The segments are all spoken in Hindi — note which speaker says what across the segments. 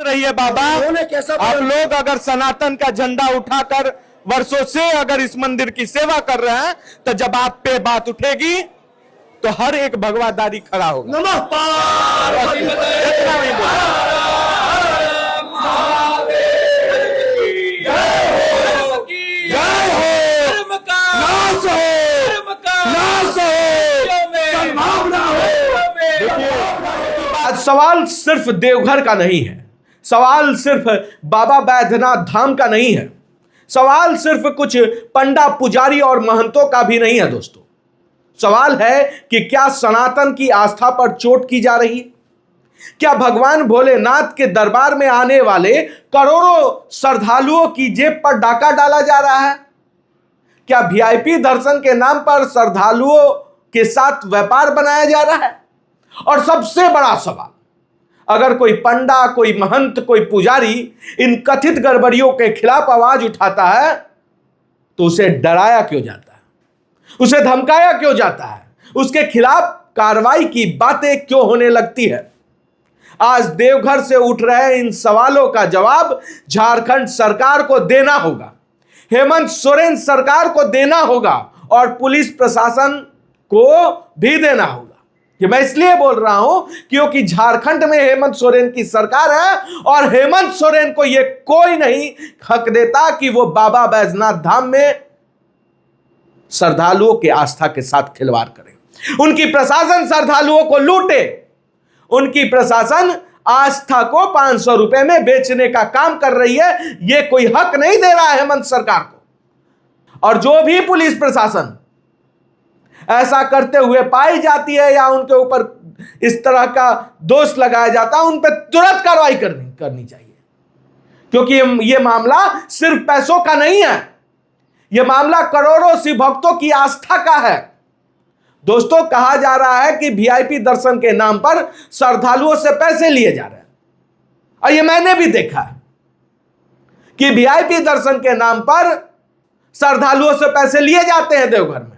Speaker 1: रहिए बाबा, आप लोग अगर सनातन का झंडा उठाकर वर्षों से अगर इस मंदिर की सेवा कर रहे हैं, तो जब आप पे बात उठेगी तो हर एक भगवादारी खड़ा होगा।
Speaker 2: नमः पार्वती
Speaker 3: आज सवाल सिर्फ देवघर का नहीं है, सवाल सिर्फ बाबा बैद्यनाथ धाम का नहीं है, सवाल सिर्फ कुछ पंडा पुजारी और महंतों का भी नहीं है दोस्तों। सवाल है कि क्या सनातन की आस्था पर चोट की जा रही है? क्या भगवान भोलेनाथ के दरबार में आने वाले करोड़ों श्रद्धालुओं की जेब पर डाका डाला जा रहा है? क्या वीआईपी दर्शन के नाम पर श्रद्धालुओं के साथ व्यापार बनाया जा रहा है? और सबसे बड़ा सवाल, अगर कोई पंडा, कोई महंत, कोई पुजारी इन कथित गड़बड़ियों के खिलाफ आवाज उठाता है तो उसे डराया क्यों जाता है, उसे धमकाया क्यों जाता है, उसके खिलाफ कार्रवाई की बातें क्यों होने लगती है? आज देवघर से उठ रहे इन सवालों का जवाब झारखंड सरकार को देना होगा, हेमंत सोरेन सरकार को देना होगा और पुलिस प्रशासन को भी देना होगा। कि मैं इसलिए बोल रहा हूं क्योंकि झारखंड में हेमंत सोरेन की सरकार है और हेमंत सोरेन को यह कोई नहीं हक देता कि वो बाबा बैजनाथ धाम में श्रद्धालुओं के आस्था के साथ खिलवाड़ करे। उनकी प्रशासन श्रद्धालुओं को लूटे, उनकी प्रशासन आस्था को 500 रुपए में बेचने का काम कर रही है। यह कोई हक नहीं दे रहा है हेमंत सरकार को। और जो भी पुलिस प्रशासन ऐसा करते हुए पाई जाती है या उनके ऊपर इस तरह का दोष लगाया जाता है, उन पर तुरंत कार्रवाई करनी चाहिए, क्योंकि यह मामला सिर्फ पैसों का नहीं है, यह मामला करोड़ों शिव भक्तों की आस्था का है। दोस्तों, कहा जा रहा है कि वीआईपी दर्शन के नाम पर श्रद्धालुओं से पैसे लिए जा रहे हैं, और यह मैंने भी देखा है कि वीआईपी दर्शन के नाम पर श्रद्धालुओं से पैसे लिए जाते हैं देवघर में।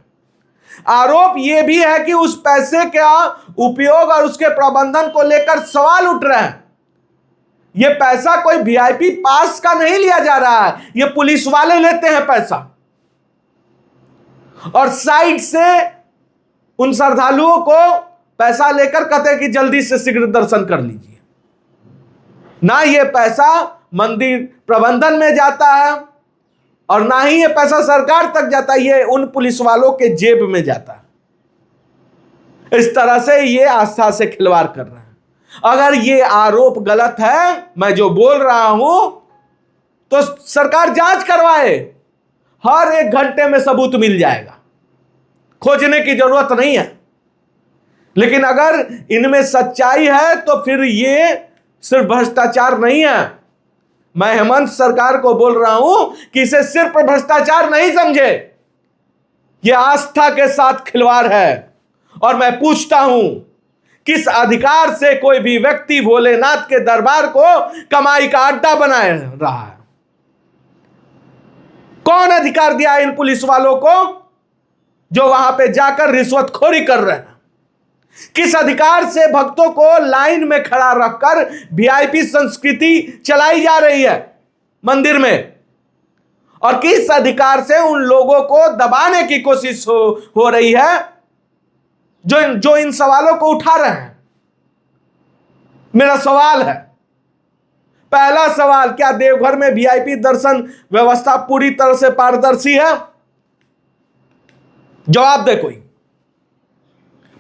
Speaker 3: आरोप यह भी है कि उस पैसे का उपयोग और उसके प्रबंधन को लेकर सवाल उठ रहे हैं। यह पैसा कोई वीआईपी पास का नहीं लिया जा रहा है, यह पुलिस वाले लेते हैं पैसा और साइड से उन श्रद्धालुओं को पैसा लेकर कहते हैं कि जल्दी से शीघ्र दर्शन कर लीजिए। ना यह पैसा मंदिर प्रबंधन में जाता है और ना ही ये पैसा सरकार तक जाता है, ये उन पुलिस वालों के जेब में जाता है। इस तरह से ये आस्था से खिलवाड़ कर रहे हैं। अगर ये आरोप गलत है, मैं जो बोल रहा हूं, तो सरकार जांच करवाए, हर 1 घंटे में सबूत मिल जाएगा, खोजने की जरूरत नहीं है। लेकिन अगर इनमें सच्चाई है तो फिर ये सिर्फ भ्रष्टाचार नहीं है। मैं हेमंत सरकार को बोल रहा हूं कि इसे सिर्फ भ्रष्टाचार नहीं समझे, यह आस्था के साथ खिलवाड़ है। और मैं पूछता हूं, किस अधिकार से कोई भी व्यक्ति भोलेनाथ के दरबार को कमाई का अड्डा बना रहा है? कौन अधिकार दिया इन पुलिस वालों को जो वहां पे जाकर रिश्वतखोरी कर रहे हैं? किस अधिकार से भक्तों को लाइन में खड़ा रखकर वीआईपी संस्कृति चलाई जा रही है मंदिर में? और किस अधिकार से उन लोगों को दबाने की कोशिश हो रही है जो इन सवालों को उठा रहे हैं? मेरा सवाल है, पहला सवाल, क्या देवघर में वीआईपी दर्शन व्यवस्था पूरी तरह से पारदर्शी है? जवाब दे कोई।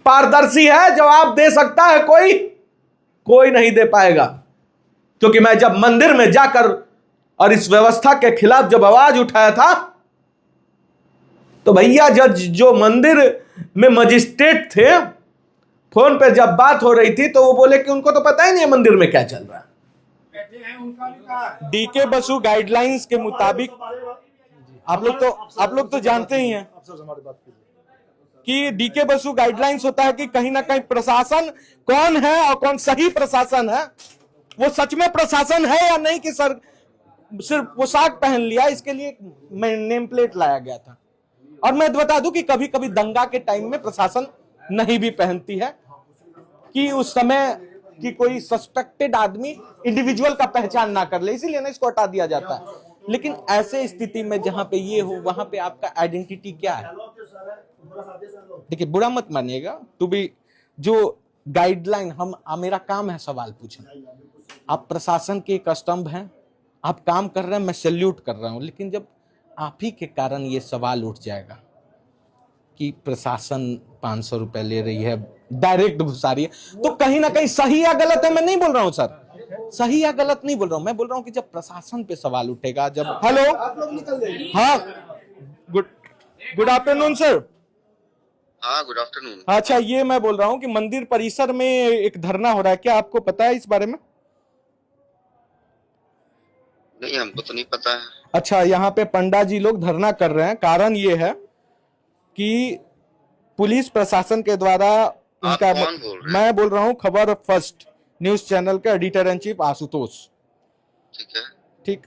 Speaker 3: पारदर्शी है? जवाब दे सकता है कोई? कोई नहीं दे पाएगा, क्योंकि मैं जब मंदिर में जाकर और इस व्यवस्था के खिलाफ जब आवाज उठाया था, तो भैया जज जो मंदिर में मजिस्ट्रेट थे, फोन पे जब बात हो रही थी तो वो बोले कि उनको तो पता ही नहीं है मंदिर में क्या चल रहा है।
Speaker 1: डीके बसु गाइडलाइंस के मुताबिक आप लोग तो जानते ही हैं कि डीके बसु गाइडलाइंस होता है कि कहीं ना कहीं प्रशासन कौन है और कौन सही प्रशासन है, वो सच में प्रशासन है या नहीं, कि सर सिर्फ पोशाक पहन लिया, इसके लिए नेम प्लेट लाया गया था। और मैं बता दूं कि कभी कभी दंगा के टाइम में प्रशासन नहीं भी पहनती है, कि उस समय कि कोई सस्पेक्टेड आदमी इंडिविजुअल का पहचान ना कर ले, इसीलिए ना इसको हटा दिया जाता है। लेकिन ऐसे स्थिति में जहां पे ये हो, वहां पे आपका आइडेंटिटी क्या है? देखिए, बुरा मत मानिएगा, तो भी जो गाइडलाइन मेरा काम है सवाल पूछना। आप प्रशासन के एक स्तंभ हैं, आप काम कर रहे हैं, मैं सैल्यूट कर रहा हूं, लेकिन जब आप ही के कारण ये सवाल उठ जाएगा कि प्रशासन 500 रुपए ले रही है, डायरेक्ट घुसा रही है, तो कहीं ना कहीं सही या गलत है, मैं नहीं बोल रहा हूं सर, सही या गलत नहीं बोल रहा हूं, मैं बोल रहा हूं कि जब प्रशासन पे सवाल उठेगा, जब हेलो, हाँ, गुड आफ्टरनून सर।
Speaker 4: हाँ, गुड आफ्टरनून।
Speaker 1: अच्छा, ये मैं बोल रहा हूं कि मंदिर परिसर में एक धरना हो रहा है, क्या आपको पता है इस बारे में?
Speaker 4: नहीं, हमको तो नहीं पता है।
Speaker 1: अच्छा, यहाँ पे पंडा जी लोग धरना कर रहे हैं, कारण ये है कि पुलिस प्रशासन के द्वारा इनका,
Speaker 4: कौन बोल रहे हैं?
Speaker 1: मैं बोल रहा हूँ खबर फर्स्ट न्यूज चैनल का एडिटर इन चीफ आशुतोष।
Speaker 4: ठीक है।
Speaker 1: ठीक,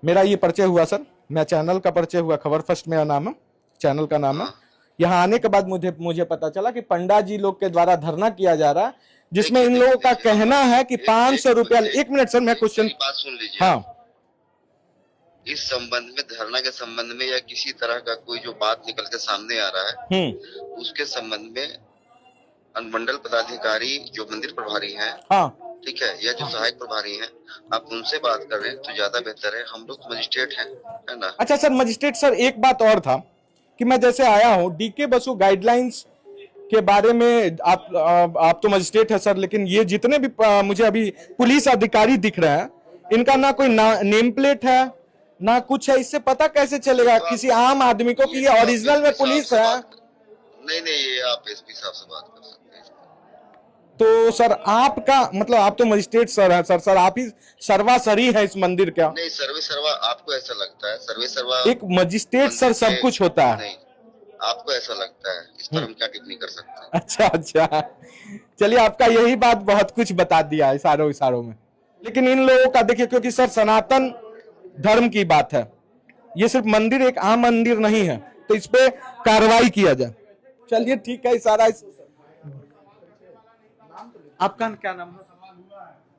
Speaker 1: मेरा ये परिचय हुआ सर, मैं चैनल का परिचय हुआ, खबर फर्स्ट मेरा नाम है, चैनल का नाम है। यहाँ आने के बाद मुझे पता चला कि पंडा जी लोग के द्वारा धरना किया जा रहा है, जिसमें इन लोगों का कहना है कि 500 रुपया। एक मिनट सर, मैं क्वेश्चन,
Speaker 4: बात सुन लीजिए।
Speaker 1: हाँ,
Speaker 4: इस संबंध में, धरना के संबंध में या किसी तरह का कोई जो बात निकल के सामने आ रहा है, उसके संबंध में अनुमंडल पदाधिकारी जो मंदिर प्रभारी हैं,
Speaker 1: हाँ,
Speaker 4: ठीक है, या जो सहायक प्रभारी हैं, आप उनसे बात कर रहे हैं तो ज्यादा बेहतर है। हम लोग मजिस्ट्रेट हैं, है ना।
Speaker 1: अच्छा सर, मजिस्ट्रेट सर, एक बात और था कि मैं जैसे आया हूँ डीके बसु गाइडलाइंस के बारे में, आप तो मजिस्ट्रेट है सर, लेकिन ये जितने भी मुझे अभी पुलिस अधिकारी दिख रहे हैं, इनका ना कोई नेम प्लेट है ना कुछ है, इससे पता कैसे चलेगा किसी आम आदमी को कि ये ओरिजिनल में पुलिस है?
Speaker 4: नहीं, ये आप एसपी साहब से बात कर सकते हैं।
Speaker 1: तो सर आपका मतलब, आप तो मजिस्ट्रेट सर है सर आप ही सर्वासरी है इस मंदिर का?
Speaker 4: नहीं, सर्वे सर्वा आपको ऐसा लगता है? सर्वे सर्वा
Speaker 1: एक मजिस्ट्रेट सर सब कुछ होता है?
Speaker 4: नहीं, आपको ऐसा लगता है, इस पर हम क्या टिप्पणी कर सकते हैं?
Speaker 1: अच्छा, चलिए, आपका यही बात बहुत कुछ बता दिया इशारों में। लेकिन इन लोगों का देखिए, क्योंकि सर सनातन धर्म की बात है, ये सिर्फ मंदिर एक आम मंदिर नहीं है, तो इस पे कार्रवाई किया जाए। चलिए ठीक है, इशारा आपका क्या नाम है?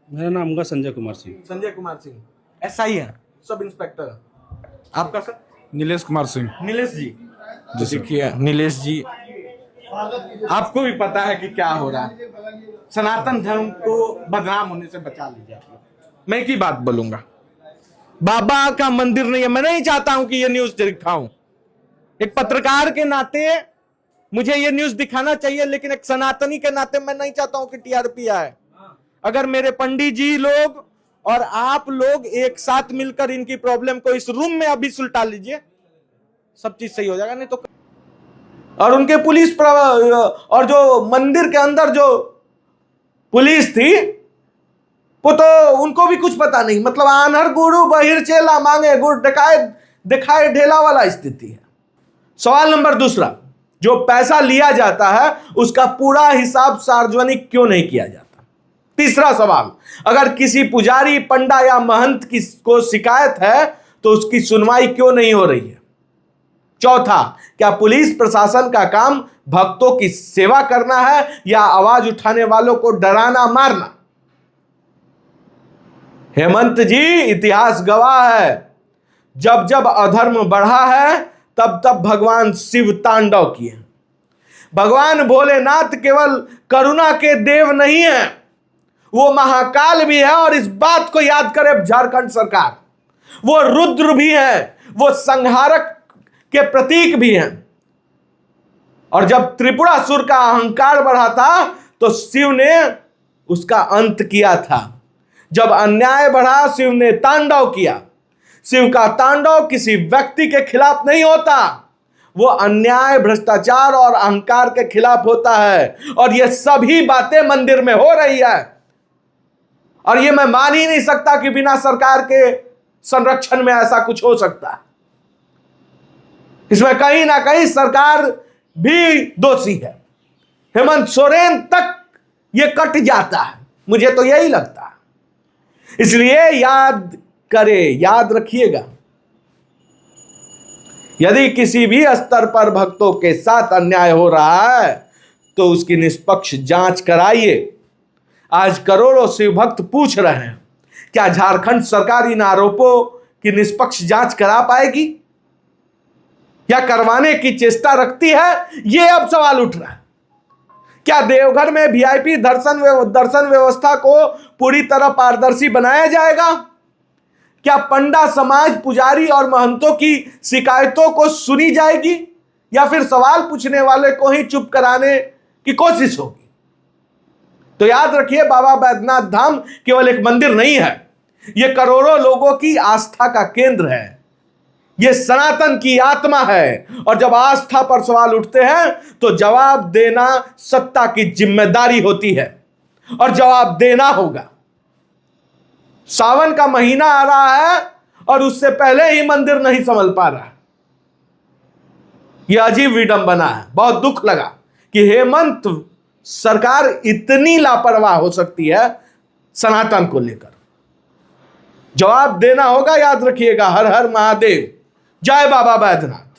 Speaker 5: मेरा नाम होगा संजय कुमार सिंह।
Speaker 1: संजय कुमार सिंह, एसआई है, सब इंस्पेक्टर। आपका सर?
Speaker 6: नीलेश कुमार सिंह।
Speaker 1: नीलेश जी, देखिए नीलेश जी, आपको भी पता है कि क्या हो रहा है, सनातन धर्म को बदनाम होने से बचा लीजिए आप लोग। मैं एक ही बात बोलूंगा, बाबा का मंदिर नहीं है, मैं नहीं चाहता हूं कि ये न्यूज दिखाऊं, एक पत्रकार के नाते मुझे ये न्यूज दिखाना चाहिए, लेकिन एक सनातनी के नाते मैं नहीं चाहता हूं कि टीआरपी आए। अगर मेरे पंडित जी लोग और आप लोग एक साथ मिलकर इनकी प्रॉब्लम को इस रूम में अभी सुलटा लीजिए, सब चीज सही हो जाएगा। नहीं तो, और उनके पुलिस और जो मंदिर के अंदर जो पुलिस थी, वो तो उनको भी कुछ पता नहीं, मतलब आनहर गुरु बहिर चेला मांगे गुरु दिखाए ढेला वाला स्थिति है। सवाल नंबर दूसरा, जो पैसा लिया जाता है उसका पूरा हिसाब सार्वजनिक क्यों नहीं किया जाता? तीसरा सवाल, अगर किसी पुजारी, पंडा या महंत को शिकायत है तो उसकी सुनवाई क्यों नहीं हो रही है? चौथा, क्या पुलिस प्रशासन का काम भक्तों की सेवा करना है या आवाज उठाने वालों को डराना मारना? हेमंत जी, इतिहास गवाह है, जब जब अधर्म बढ़ा है तब तब भगवान शिव तांडव किए। भगवान भोलेनाथ केवल करुणा के देव नहीं है, वो महाकाल भी है, और इस बात को याद करे झारखंड सरकार, वो रुद्र भी है, वो संहारक के प्रतीक भी हैं। और जब त्रिपुरासुर का अहंकार बढ़ा था तो शिव ने उसका अंत किया था। जब अन्याय बढ़ा, शिव ने तांडव किया। शिव का तांडव किसी व्यक्ति के खिलाफ नहीं होता, वो अन्याय, भ्रष्टाचार और अहंकार के खिलाफ होता है। और ये सभी बातें मंदिर में हो रही है, और ये मैं मान ही नहीं सकता कि बिना सरकार के संरक्षण में ऐसा कुछ हो सकता है। इसमें कहीं ना कहीं सरकार भी दोषी है। हेमंत सोरेन तक ये कट जाता है, मुझे तो यही लगता है। इसलिए याद रखिएगा, यदि किसी भी स्तर पर भक्तों के साथ अन्याय हो रहा है तो उसकी निष्पक्ष जांच कराइए।
Speaker 3: आज करोड़ों शिव भक्त पूछ रहे हैं, क्या झारखंड सरकार इन आरोपों की निष्पक्ष जांच करा पाएगी या करवाने की चेष्टा रखती है? यह अब सवाल उठ रहा है। क्या देवघर में वीआईपी दर्शन व्यवस्था को पूरी तरह पारदर्शी बनाया जाएगा? क्या पंडा समाज, पुजारी और महंतों की शिकायतों को सुनी जाएगी या फिर सवाल पूछने वाले को ही चुप कराने की कोशिश होगी? तो याद रखिए, बाबा बैद्यनाथ धाम केवल एक मंदिर नहीं है, यह करोड़ों लोगों की आस्था का केंद्र है। यह सनातन की आत्मा है और जब आस्था पर सवाल उठते हैं तो जवाब देना सत्ता की जिम्मेदारी होती है और जवाब देना होगा। सावन का महीना आ रहा है और उससे पहले ही मंदिर नहीं संभल पा रहा है। यह अजीब विडंबना है। बहुत दुख लगा कि हेमंत सरकार इतनी लापरवाह हो सकती है सनातन को लेकर। जवाब देना होगा, याद रखिएगा। हर हर महादेव, जय बाबा बैद्यनाथ।